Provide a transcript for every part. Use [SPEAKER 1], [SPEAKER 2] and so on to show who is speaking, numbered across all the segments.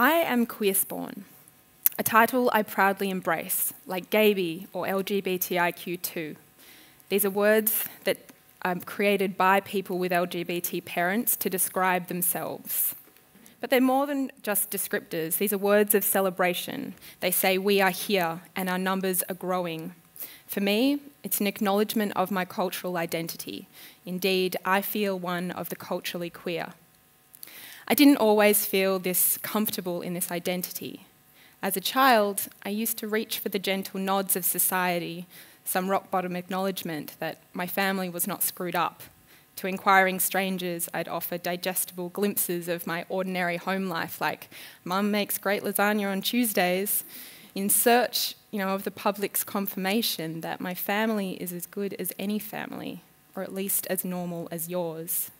[SPEAKER 1] I am queerspawn, a title I proudly embrace, like Gayby or LGBTIQ2. These are words that are created by people with LGBT parents to describe themselves. But they're more than just descriptors. These are words of celebration. They say we are here and our numbers are growing. For me, it's an acknowledgement of my cultural identity. Indeed, I feel one of the culturally queer. I didn't always feel this comfortable in this identity. As a child, I used to reach for the gentle nods of society, some rock-bottom acknowledgement that my family was not screwed up. To inquiring strangers, I'd offer digestible glimpses of my ordinary home life, like, Mum makes great lasagna on Tuesdays, in search, of the public's confirmation that my family is as good as any family, or at least as normal as yours.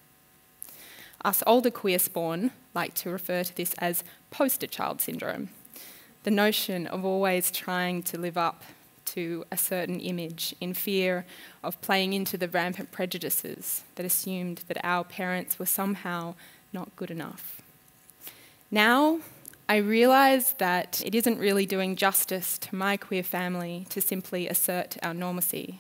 [SPEAKER 1] Us older queerspawn like to refer to this as poster child syndrome, the notion of always trying to live up to a certain image in fear of playing into the rampant prejudices that assumed that our parents were somehow not good enough. Now, I realise that it isn't really doing justice to my queer family to simply assert our normacy.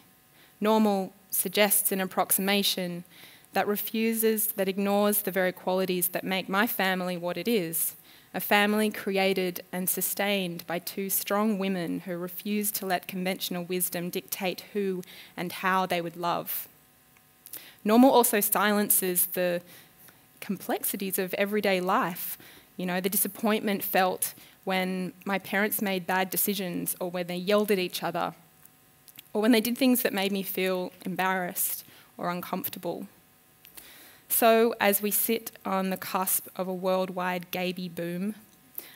[SPEAKER 1] Normal suggests an approximation that ignores the very qualities that make my family what it is, a family created and sustained by two strong women who refused to let conventional wisdom dictate who and how they would love. Normal also silences the complexities of everyday life, the disappointment felt when my parents made bad decisions or when they yelled at each other or when they did things that made me feel embarrassed or uncomfortable. So, as we sit on the cusp of a worldwide Gayby boom,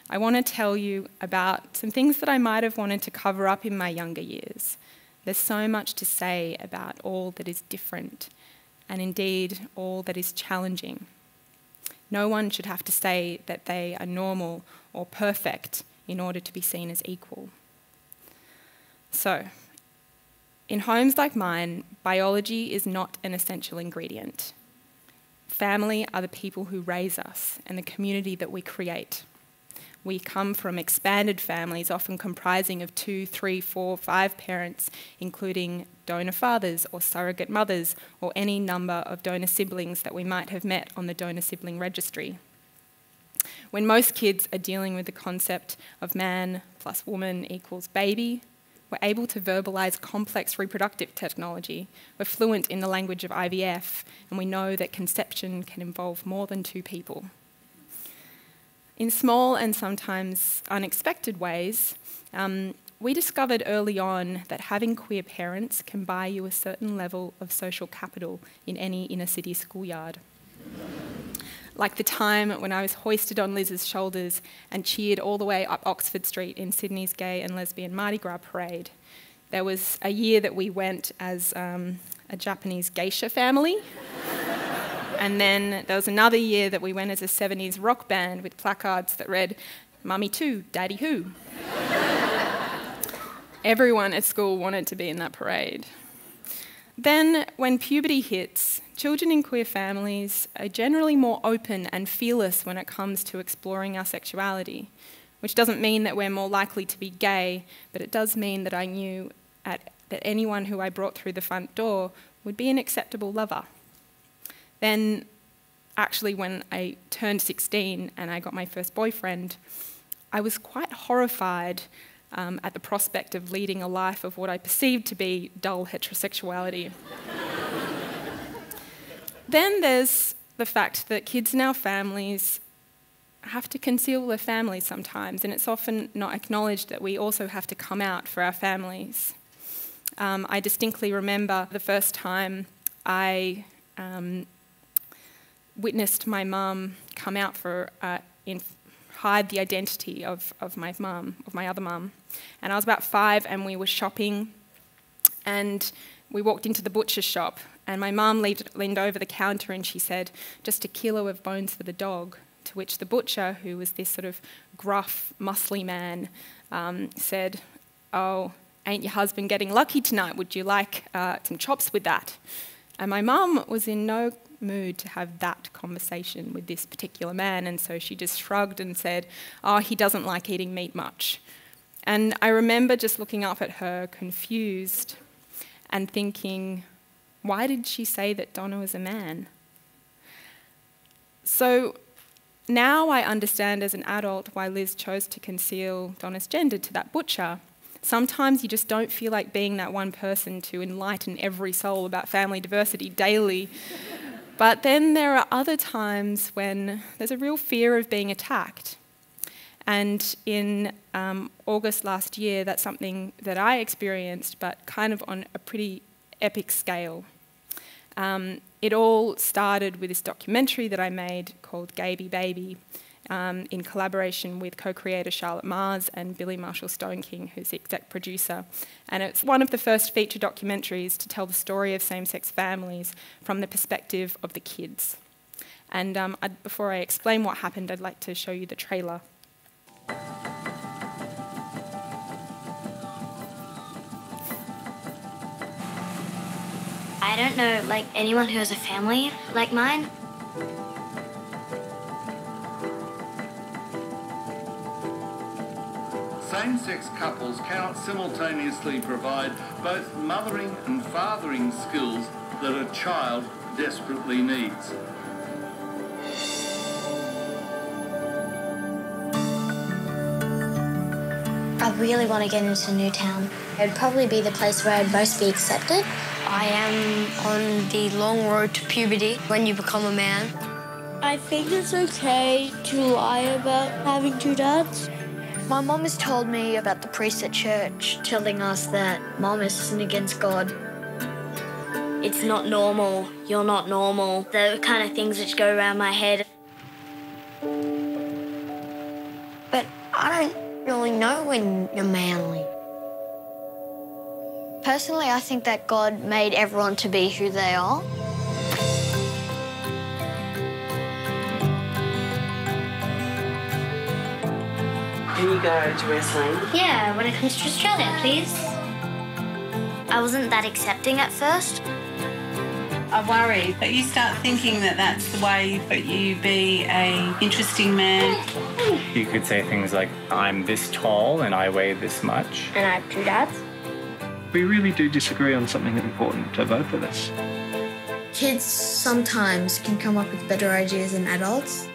[SPEAKER 1] I want to tell you about some things that I might have wanted to cover up in my younger years. There's so much to say about all that is different, and indeed all that is challenging. No one should have to say that they are normal or perfect in order to be seen as equal. So, in homes like mine, biology is not an essential ingredient. Family are the people who raise us and the community that we create. We come from expanded families, often comprising of 2, 3, 4, 5 parents, including donor fathers or surrogate mothers or any number of donor siblings that we might have met on the donor sibling registry. When most kids are dealing with the concept of man plus woman equals baby, we're able to verbalise complex reproductive technology. We're fluent in the language of IVF, and we know that conception can involve more than 2 people. In small and sometimes unexpected ways, we discovered early on that having queer parents can buy you a certain level of social capital in any inner city schoolyard. Like the time when I was hoisted on Liz's shoulders and cheered all the way up Oxford Street in Sydney's gay and lesbian Mardi Gras parade. There was a year that we went as a Japanese geisha family. And then there was another year that we went as a 70s rock band with placards that read, "Mummy too, Daddy who?" Everyone at school wanted to be in that parade. Then, when puberty hits, children in queer families are generally more open and fearless when it comes to exploring our sexuality, which doesn't mean that we're more likely to be gay, but it does mean that I knew that anyone who I brought through the front door would be an acceptable lover. Then, actually, when I turned 16 and I got my first boyfriend, I was quite horrified at the prospect of leading a life of what I perceived to be dull heterosexuality. Then there's the fact that kids in our families have to conceal their families sometimes, and it's often not acknowledged that we also have to come out for our families. I distinctly remember the first time I witnessed my mum come out hide the identity of my mum, of my other mum. And I was about 5 and we were shopping and we walked into the butcher's shop and my mum leaned over the counter and she said, "Just a kilo of bones for the dog," to which the butcher, who was this sort of gruff, muscly man, said, "Oh, ain't your husband getting lucky tonight? Would you like some chops with that?" And my mum was in no mood to have that conversation with this particular man, and so she just shrugged and said, "Oh, he doesn't like eating meat much." And I remember just looking up at her, confused, and thinking, why did she say that Donna was a man? So now I understand as an adult why Liz chose to conceal Donna's gender to that butcher. Sometimes you just don't feel like being that one person to enlighten every soul about family diversity daily. But then there are other times when there's a real fear of being attacked. And in August last year, that's something that I experienced, but kind of on a pretty epic scale. It all started with this documentary that I made called Gayby Baby, in collaboration with co-creator Charlotte Mars and Billy Marshall Stoneking, who's the exec producer. And it's one of the first feature documentaries to tell the story of same-sex families from the perspective of the kids. And before I explain what happened, I'd like to show you the trailer.
[SPEAKER 2] I don't know, like, anyone who has a family like mine.
[SPEAKER 3] Same-sex couples cannot simultaneously provide both mothering and fathering skills that a child desperately needs.
[SPEAKER 2] I really want to get into Newtown. It'd probably be the place where I'd most be accepted.
[SPEAKER 4] I am on the long road to puberty when you become a man.
[SPEAKER 5] I think it's okay to lie about having two dads.
[SPEAKER 4] My mom has told me about the priest at church telling us that mom is sin against God.
[SPEAKER 2] It's not normal. You're not normal. The kind of things which go around my head.
[SPEAKER 4] But I don't really know when you're manly. Personally, I think that God made everyone to be who they are.
[SPEAKER 6] Can you go to wrestling?
[SPEAKER 2] Yeah, when it comes to Australia, please. I wasn't that accepting at first.
[SPEAKER 6] I worry that you start thinking that that's the way that you be an interesting man.
[SPEAKER 7] You could say things like, I'm this tall and I weigh this much.
[SPEAKER 4] And I have two dads.
[SPEAKER 8] We really do disagree on something important to both of us.
[SPEAKER 4] Kids sometimes can come up with better ideas than adults.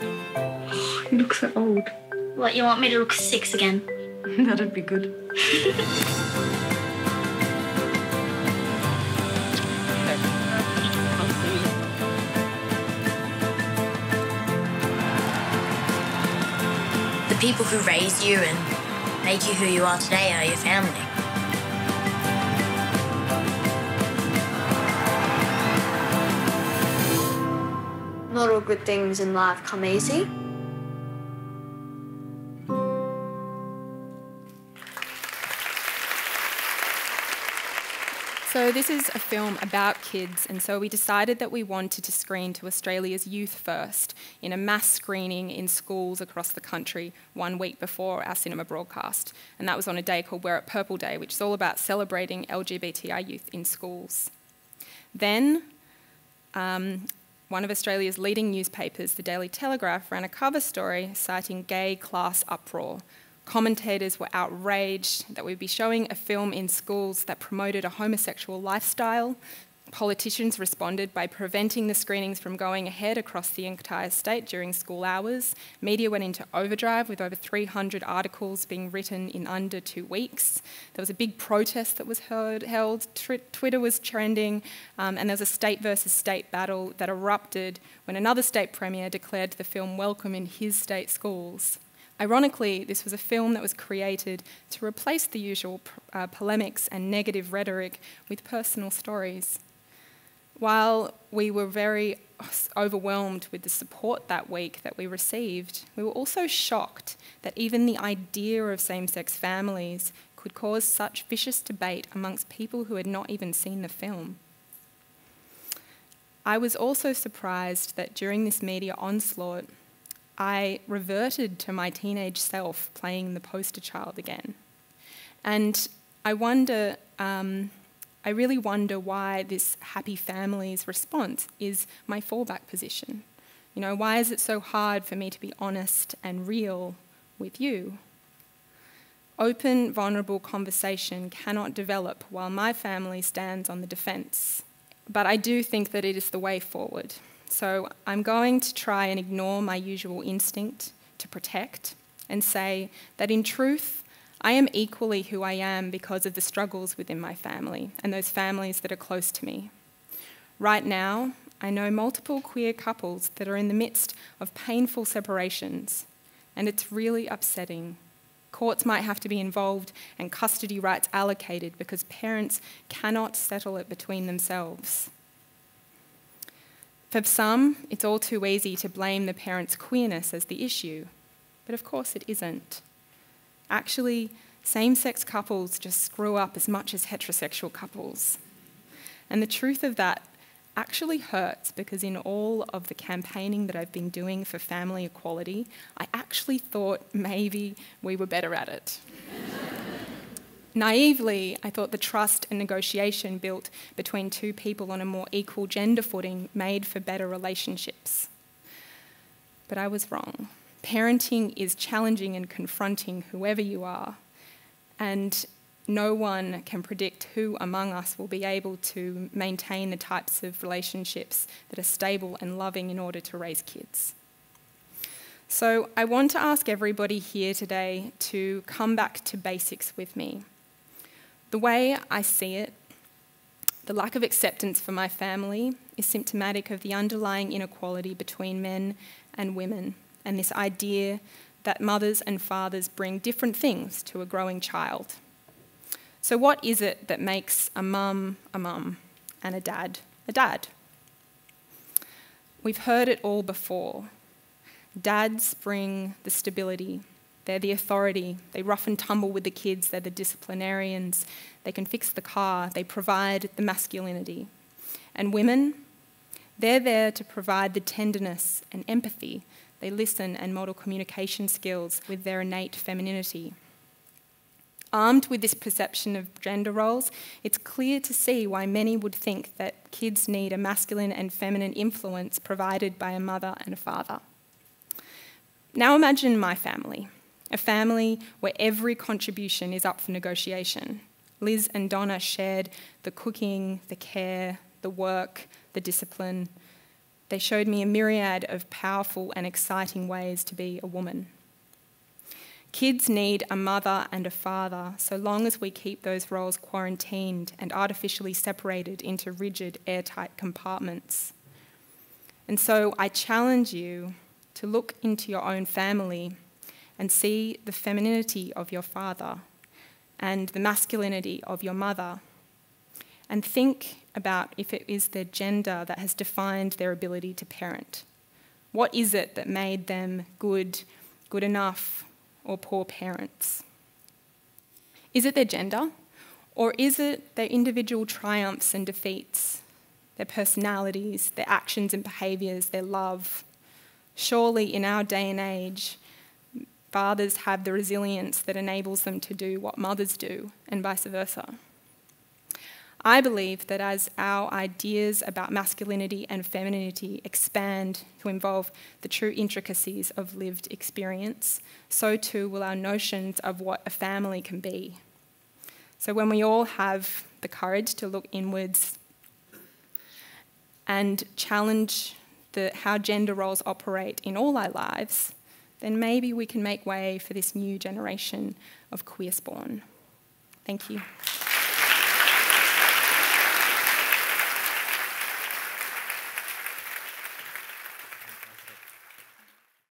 [SPEAKER 6] You look so old.
[SPEAKER 2] What, you want me to look 6 again?
[SPEAKER 6] That'd be good.
[SPEAKER 4] The people who raise you and make you who you are today are your family. Not all good things in life come easy.
[SPEAKER 1] So this is a film about kids, and so we decided that we wanted to screen to Australia's youth first in a mass screening in schools across the country 1 week before our cinema broadcast. And that was on a day called Wear It Purple Day, which is all about celebrating LGBTI youth in schools. Then, one of Australia's leading newspapers, the Daily Telegraph, ran a cover story citing gay class uproar. Commentators were outraged that we'd be showing a film in schools that promoted a homosexual lifestyle. Politicians responded by preventing the screenings from going ahead across the entire state during school hours. Media went into overdrive with over 300 articles being written in under 2 weeks. There was a big protest that was held. Twitter was trending, and there was a state versus state battle that erupted when another state premier declared the film welcome in his state schools. Ironically, this was a film that was created to replace the usual polemics and negative rhetoric with personal stories. While we were very overwhelmed with the support that week that we received, we were also shocked that even the idea of same-sex families could cause such vicious debate amongst people who had not even seen the film. I was also surprised that during this media onslaught, I reverted to my teenage self playing the poster child again. And I wonder I really wonder why this happy families response is my fallback position. You know, why is it so hard for me to be honest and real with you? Open, vulnerable conversation cannot develop while my family stands on the defence. But I do think that it is the way forward. So I'm going to try and ignore my usual instinct to protect and say that in truth, I am equally who I am because of the struggles within my family and those families that are close to me. Right now, I know multiple queer couples that are in the midst of painful separations, and it's really upsetting. Courts might have to be involved and custody rights allocated because parents cannot settle it between themselves. For some, it's all too easy to blame the parents' queerness as the issue, but of course it isn't. Actually, same-sex couples just screw up as much as heterosexual couples. And the truth of that actually hurts because in all of the campaigning that I've been doing for family equality, I actually thought maybe we were better at it. Naively, I thought the trust and negotiation built between two people on a more equal gender footing made for better relationships. But I was wrong. Parenting is challenging and confronting whoever you are, and no one can predict who among us will be able to maintain the types of relationships that are stable and loving in order to raise kids. So I want to ask everybody here today to come back to basics with me. The way I see it, the lack of acceptance for my family is symptomatic of the underlying inequality between men and women, and this idea that mothers and fathers bring different things to a growing child. So what is it that makes a mum and a dad a dad? We've heard it all before. Dads bring the stability. They're the authority. They rough and tumble with the kids. They're the disciplinarians. They can fix the car. They provide the masculinity. And women, they're there to provide the tenderness and empathy. They listen and model communication skills with their innate femininity. Armed with this perception of gender roles, it's clear to see why many would think that kids need a masculine and feminine influence provided by a mother and a father. Now imagine my family, a family where every contribution is up for negotiation. Liz and Donna shared the cooking, the care, the work, the discipline. They showed me a myriad of powerful and exciting ways to be a woman. Kids need a mother and a father so long as we keep those roles quarantined and artificially separated into rigid, airtight compartments. And so I challenge you to look into your own family and see the femininity of your father and the masculinity of your mother, and think about if it is their gender that has defined their ability to parent. What is it that made them good enough, or poor parents? Is it their gender, or is it their individual triumphs and defeats, their personalities, their actions and behaviours, their love? Surely in our day and age, fathers have the resilience that enables them to do what mothers do, and vice versa. I believe that as our ideas about masculinity and femininity expand to involve the true intricacies of lived experience, so too will our notions of what a family can be. So when we all have the courage to look inwards and challenge how gender roles operate in all our lives, then maybe we can make way for this new generation of queerspawn. Thank you.